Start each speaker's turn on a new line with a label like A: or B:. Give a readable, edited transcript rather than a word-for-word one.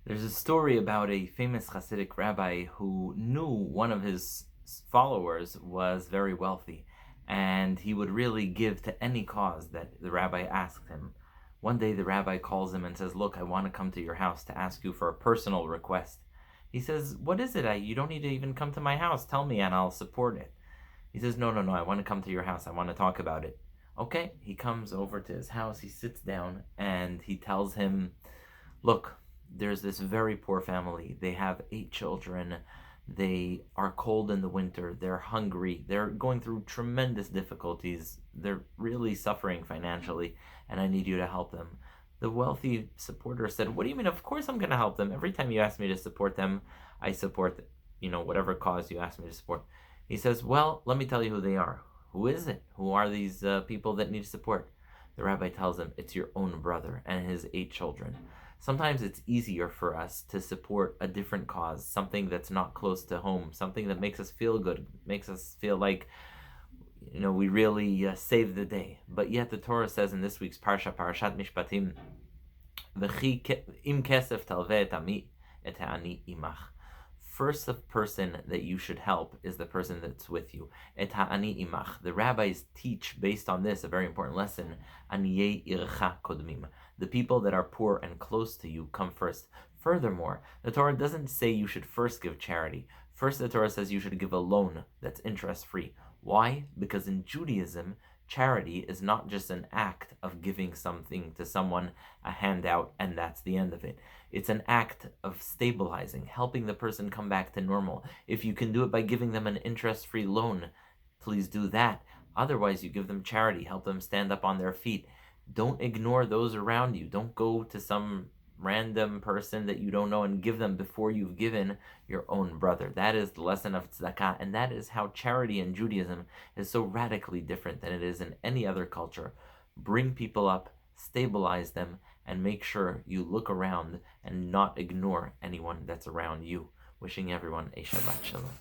A: There's a story about a famous Hasidic rabbi who knew one of his followers was very wealthy, and he would really give to any cause that the rabbi asked him. One day the rabbi calls him and says, "Look, I want to come to your house to ask you for a personal request." He says, "What is it? You don't need to even come to my house. Tell me and I'll support it." He says, "No, no, no, I want to come to your house. I want to talk about it." Okay, he comes over to his house, he sits down, and he tells him, "Look, there's this very poor family. They have 8 children. They are cold in the winter. They're hungry. They're going through tremendous difficulties. They're really suffering financially, and I need you to help them." The wealthy supporter said, "What do you mean? Of course I'm going to help them. Every time you ask me to support them, I support, whatever cause you ask me to support." He says, "Well, let me tell you who they are. Who is it? Who are these people that need support?" The rabbi tells him, "It's your own brother and his 8 children." Sometimes it's easier for us to support a different cause, something that's not close to home, something that makes us feel good, makes us feel like, we really saved the day. But yet the Torah says in this week's Parshat Mishpatim, "V'chi im kesef talveh et ami et ha'ani imach." First, the person that you should help is the person that's with you. Et ha'ani imach. The rabbis teach, based on this, a very important lesson. Aniyei ircha kodmim. The people that are poor and close to you come first. Furthermore, the Torah doesn't say you should first give charity. First, the Torah says you should give a loan that's interest-free. Why? Because in Judaism, charity is not just an act of giving something to someone, a handout, and that's the end of it. It's an act of stabilizing, helping the person come back to normal. If you can do it by giving them an interest-free loan, please do that. Otherwise, you give them charity, help them stand up on their feet. Don't ignore those around you. Don't go to some random person that you don't know and give them before you've given your own brother. That is the lesson of tzedakah, and that is how charity in Judaism is so radically different than it is in any other culture. Bring people up, stabilize them, and make sure you look around and not ignore anyone that's around you. Wishing everyone a Shabbat Shalom.